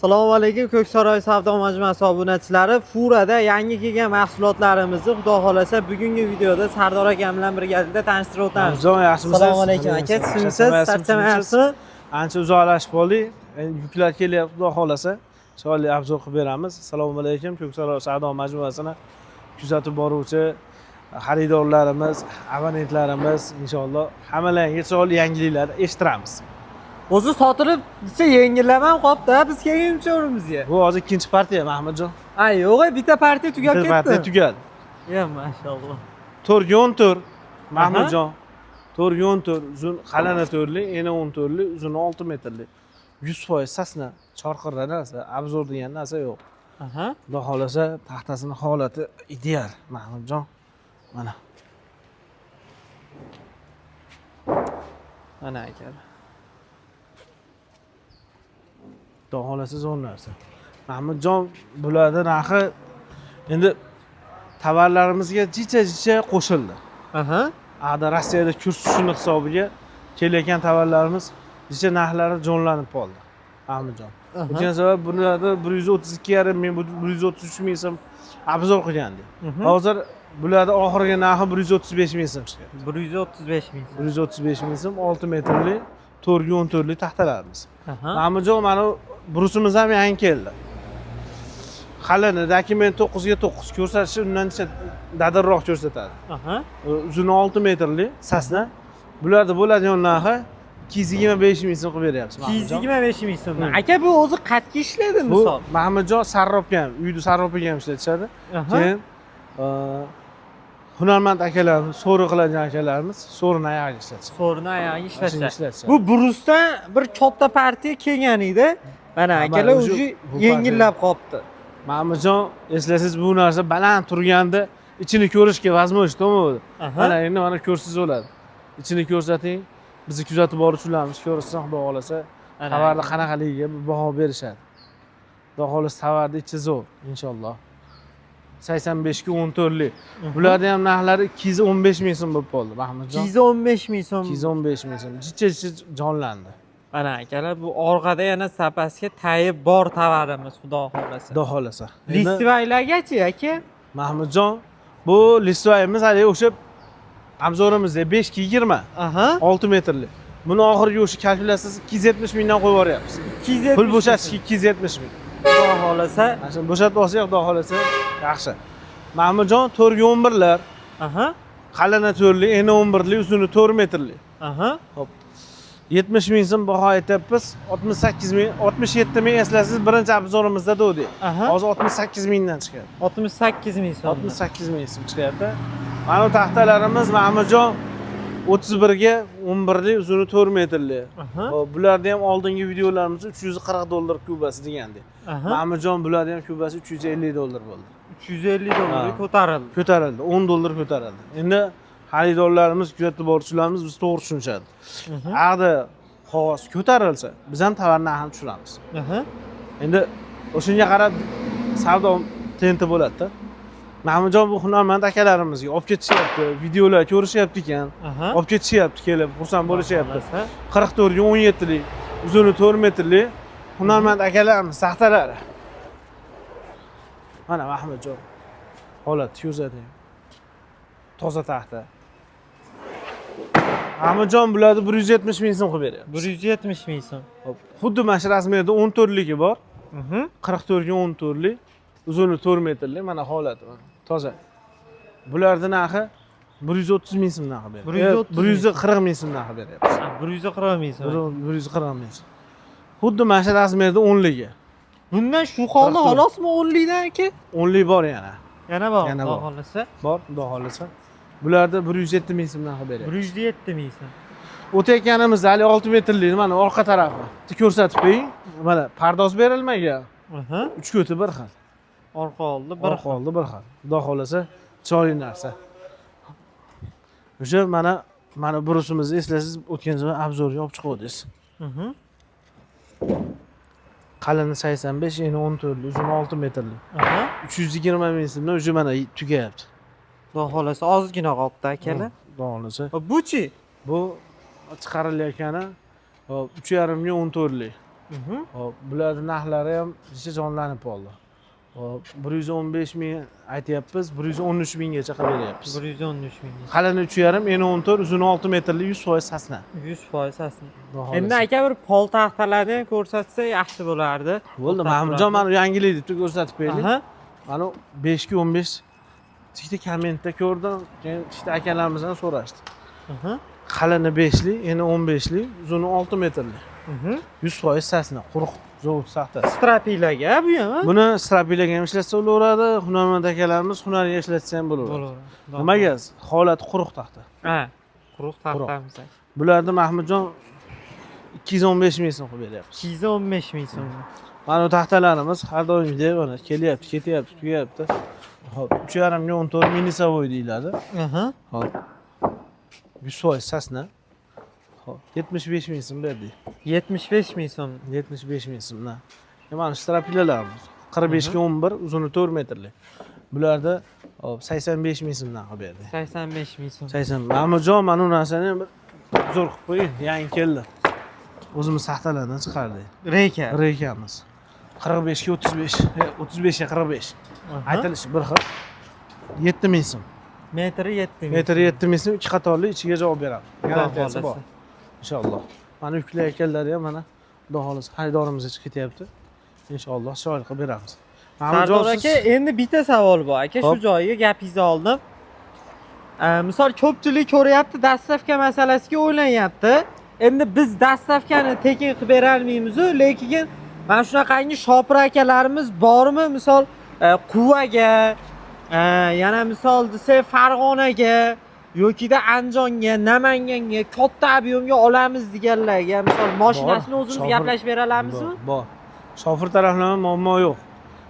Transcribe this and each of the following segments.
Assalomu alaykum, Ko'ksaroy savdo majmuasi obunachilari. Furada yangi kelgan mahsulotlarimizni xudo xolasa bugungi videoda Sardor akam bilan birgalikda tanishtirib o'tamiz. Yaxshimisiz? Assalomu alaykum aka, sizsiz, charchamayapsizmi? Ancha uzoqlashib qoldik. Endi yuklar kelyapti, xudo xolasa. Chiroyli obzor qilib beramiz. Assalomu alaykum, Ko'ksaroy savdo majmuasini kuzatib boruvchi xaridorlarimiz, abonentlarimiz, inshaalloh hammalaringga chiroyli yangiliklarni eshittiramiz. O'zi sotilib, yengillam ham qopti, biz kelguncha o'rimizga. Bu hozir ikkinchi partiya Mahmudjon. Ay, yo'q, bitta partiya tugab ketdi. Bitta partiya tugadi. Ya, mashalloh. 4 Mahmudjon. 4 uzun qalana to'rli, eni 10 to'rli, uzuni 6 metrli. 100% sasna, chorqirra narsa, obzor degan narsa yo'q. Aha. Xudo xolasa taxtasini holati ideal Mahmudjon. Mana. Mana aka. Xudo xolasa zo'r narsa. Mahmudjon, bularda narxi endi tovarlarimizga jicha qo'shildi. Aha. Ada Rossiyada kurs tushuni hisobiga kelayotgan tovarlarimiz jicha narxlari jonlanib qoldi. Mahmudjon. O'tgan safar bularda 132,5 ming, 133 ming so'm obzor qilgandik. Hozir bularda oxirgi narxi 135 ming so'm chiqadi. 135 ming. 135 ming so'm 6 metrli 414 taxtalarimiz. Mahmudjon, mana brusimiz ham yangi keldi. Qalini dokument 9 ga 9 ko'rsatishi undan dadilroq ko'rsatadi. Uzuni 6 metrli sasna. Bularda bo'ladigan narxi 225 ming so'm qilib beryapmiz. 225 ming so'm. Aka, bu o'zi qatga ishlaydi misol. Bu Mahmudjon sarrobga ham, uyda sarrobga ham ishlatishadi. Keyin hunarmand akalarimiz, so'ri qiladigan akalarimiz so'rini oyog'iga ishlatishadi. So'rini oyog'iga ishlatishadi. Bu brusdan bir katta partiya kelgan edi. Mana akalar o'zi yengillab qolibdi. Mahmudjon, eslasiz, bu narsa baland turganda ichini ko'rishga возможность bo'lmadi. Mana endi mana ko'rsiz bo'ladi. Ichini ko'rsating, bizni kuzatib boruvchilarimiz ko'rsa, xudo xolasa, tovarlar qanaqaligiga baho berishadi. Xudo xolasa tovarni ichi zo'r, inshaalloh. 85 ga 14 lik. Bularda ham narxlari 215 ming so'm bo'lib qoldi, Mahmudjon. 215 ming so'm. 215 ming so'm. Jicha jonlandi. Mana akalar, bu orqada yana sapasga tayib bor tovarimiz, xudo xolasa. Xudo xolasa. Listvaylargachi aka? Mahmudjon, bu listvayimiz hali o'sha obzorimizda 5 ga 20. 6 metrli. Buni oxirgi o'sha kalkulyatsiyasi 270 mingdan qo'yib yuboryapmiz. 270. Pul bo'shatishga 270 ming. Xudo xolasa. Mana shuni bo'shatib olsak, xudo xolasa yaxshi. Mahmudjon, 4 ga 11lar. Qalana to'rli, eni 11li, uzuni 4 metrli. Xo'p. 70 ming so'm baho aytyapmiz. 68 ming, 67 ming eslasiz, birinchi obzorimizda do'dik. Hozir 68 mingdan chiqadi. 68 ming so'm. 68 ming so'm chiqyapti. Mana bu taxtalarimiz Mahmudjon 31 ga 11li, uzuni 4 metrli. Bularda ham oldingi videolarimizda 340 dollar kubasi degandik. Mahmudjon, bularda ham kubasi 350 dollar bo'ldi. 350 dollarga ko'tarildi. Ko'tarildi, 10 dollar ko'tarildi. Endi xaridorlarimiz, kuzatib boruvchilarimiz biz to'g'ri tushunishadi. Agar qog'oz ko'tarilsa, biz ham tovar narxini tushiramiz. Endi o'shunga qarab savdo tenti bo'ladi-da. Mahmudjon, bu hunarmand akalarimizga olib ketishyapti, videolar ko'rishyapti ekan. Olib ketishyapti, kelib xursand bo'lishyapti. 44 ga 17 lik, uzuni 4 metrli hunarmand akalarimiz taxtalari. Mana Mahmudjon, holat ko'rsating. Toza taxta. Mahmudjon, bularni 170 ming so'm qilib beryapti. 170 ming so'm. Xo'p. Xuddi mana shu razmerda 14 ligi bor. 44 ga 14 lik, uzuni 4 metrli, mana holati mana. Toza. Bularning narxi 130 ming so'mdan qilib beryapti. 140 ming so'mdan qilib beryapti. 140 ming so'm. 140 ming so'm. Xuddi mana shu razmerda 10 ligi. Bundan shu holda xolosmi 10 likdan aka? 10 lik bor yana. Yana bor, xudo xolasa. Bor, xudo xolasa. Bularda 107 ming so'mdan qilib beryapti. 107 ming so'm. O'tayotganimiz hali 6 metrli, mana orqa tarafi. Ko'rsatib qo'ying. Mana pardoz berilmagan. 3 ko'ti bir xil. Orqa oldi bir xil. Xudo xolasa chiroyli narsa. O'sha mana brusimizni eslasiz, o'tgan safar obzorga olib chiqdingiz. Qalini 85, eni 14, uzuni 6 metrli. 320 ming so'mdan o'sha mana tugayapti. Xudo xolasa ozgina qolibdi akalar. Xudo xolasa. Bu-chi? Bu chiqarilayotgani 3,5 ga 14 lik. Hop, bularning narxlari ham jicha jonlanib qoldi. Hop, 115 ming aytyapmiz, 113 minggacha qilib beryapmiz. 113 ming. Qalini 3,5, eni 14, uzuni 6 metrli 100% sasna. 100% sasna. Xudo Endi xohlasa. aka bir pol taxtalarni ham ko'rsatsa yaxshi bo'lardi. Bo'ldi, Mahmudjon mana yangilik deb ko'rsatib berdik. Aha. Mana 5 ga 15 ikkita kommentda ko'rdim, keyin ikkita akalarimizdan so'rashdi. Aha. Qalini 5li, eni 15li, uzuni 6 metrli. 100% sasna, quruq zavod saxta. Strapilaga bu ham. Buni strapilaga ham ishlatsa bo'laveradi, hunarmand akalarimiz hunarga ishlatsa ham bo'laveradi. Nimaga? Holati quruq taxta. Ha, quruq taxtamiz. Bularni Mahmudjon 215 ming so'm qilib beryapmiz. 215 ming so'm. Mana bu taxtalarimiz har doimgidek mana kelyapti, ketyapti, tugayapti. Hop, 3,5 ga 14 minisavoy deyiladi. Aha. Hop. 100% sasna. Hop, 75 ming so'm berdik. 75 ming so'm. 75 ming so'mdan. Mana strapilalarimiz 45 ga 11, uzuni 4 metrli. Bularda hop 85 ming so'mdan qilib berdik. 85 ming so'm. 80. Mahmudjon mana bu narsani bir zo'r qilib qo'ying, yangi keldi. O'zimiz saxtalardan chiqardik. Reka. Rekamiz. 45 ga 35, 35 ga 45. Aytilishi bir xil. 7 ming so'm. Metri 7 ming. Metri 7 ming so'm, 2 qatorli ichiga javob beradi. Garantiyasi bor. Inshaalloh. Mana yuklar ekanlari ham mana Xudo xolasa xaridorimiz ichib ketyapti. Inshaalloh chiroyli qilib beramiz. Sardor aka, endi bitta savol bor aka, shu joyiga gapingizni oldim. Misol ko'pchilik ko'ryapti, dastavka masalasiga o'ylanyapti. Endi biz dastavkani tekin qilib bera olmaymiz-ku, lekin mana shunaqangi shopir akalarimiz bormi? Misol Quvaga, yana misol desa Farg'onaga yoki-da Andijonga, Namanganga katta ob'yomga olamiz deganlarga, misol mashinasini o'zimiz gaplashib bera olamizmi? Bor. Shofir taraflama muammo yo'q.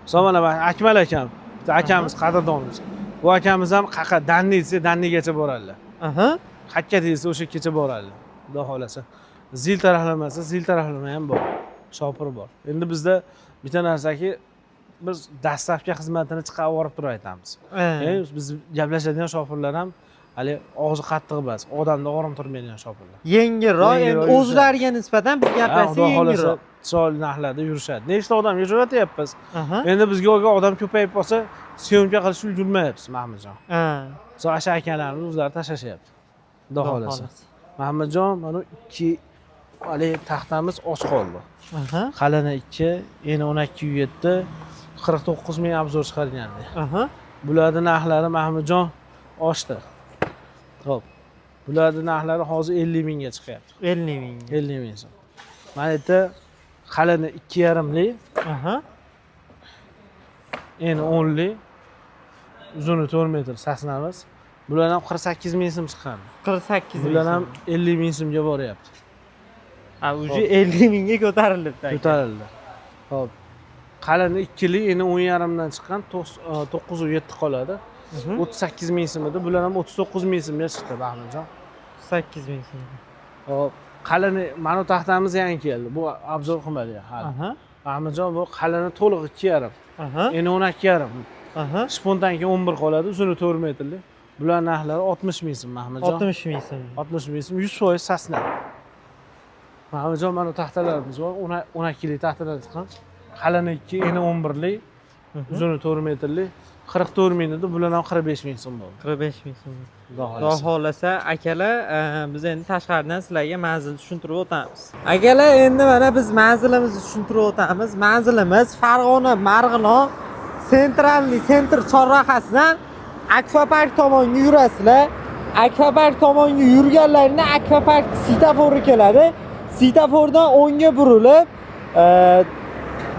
Misol mana Akmal akam, bitta akamiz qadrdonimiz. Bu akamiz ham qaqa Danni desa Dannigacha boradilar. Aha. Hakka desa o'sha kecha boradilar. Xudo xolasa. Zil taraflamasi, zil taraflama ham bor. Shopir bor. Endi bizda bitta narsaki biz dastavka xizmatini chiqarib olib turib aytamiz. Biz gaplashadigan shofirlar ham hali og'zi qattiq emas, odamda orom turmaydigan shopirlar. Yengilroq, endi o'zlariga nisbatan biz gaplashsak yengilroq. Chiroyli narxlarda yurishadi. Nechta odam yurayapmiz. Endi bizga olgan odam ko'payib qolsa, syomka qilishni ulgurmayapmiz, Mahmudjon. O'sha akalarimiz o'zlari tashlashyapti. Xudo xolasa. Mahmudjon, mana 2 hali taxtamiz oz qoldi. Qalini 2, eni 12,7, 49 ming obzor chiqargandi. Bularning narxlari Mahmudjon oshdi. Xo'p. Bularning narxlari hozir 50 mingga chiqyapti. 50 ming. 50 ming so'm. Mana yerda qalini 2,5li. Eni 10li. Uzuni 4 metr sasnamiz. Bular ham 48 ming so'm chiqqan. 48 ming. Bular ham 50 ming so'mga boryapti. Ha, uje 50 mingga ko'tarilibdi. Ko'tarildi. Xo'p. Qalini 2li, eni 10,5 dan chiqqan, 9,7 qoladi. 38 ming so'm edi. Bular ham 39 ming so'mga chiqdi, Mahmudjon. 8 ming so'm. Hop, qalini mana taxtamiz yangi keldi. Bu obzor qilmagan hali. Mahmudjon, bu qalini to'liq 2,5. Eni 12,5. Spontanki 11 qoladi, uzuni 4 metrli. Bular narxlari 60 ming so'm, Mahmudjon. 60 ming so'm. 60 ming so'm, 100% sasna. Mahmudjon, mana taxtalarimiz bor, 12 li taxtalar chiqqan. Qalini 2, eni 11li, uzuni 4 metrli. 44 ming edi, bular ham 45 ming so'm bo'ldi. 45 ming so'm. Xudo xolasa akalar, biz endi tashqaridan sizlarga manzilni tushuntirib o'tamiz. Akalar, endi mana biz manzilimizni tushuntirib o'tamiz. Manzilimiz Farg'ona Marg'ilon sentr chorrahasidan Akvapark tomonga yurasizlar. Akvapark tomonga yurganlarida Akvapark svetoforga keladi. Svetofordan o'ngga burilib,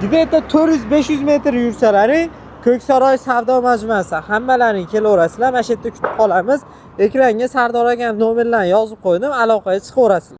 где-то 400-500 metr yursalaring Ko'ksaroy savdo majmuasi hammalaring kelaverasizlar. Mana shu yerda kutib qolamiz. Ekranga Sardor akam nomerlarini yozib qo'ydim, aloqaga chiqaverasizlar.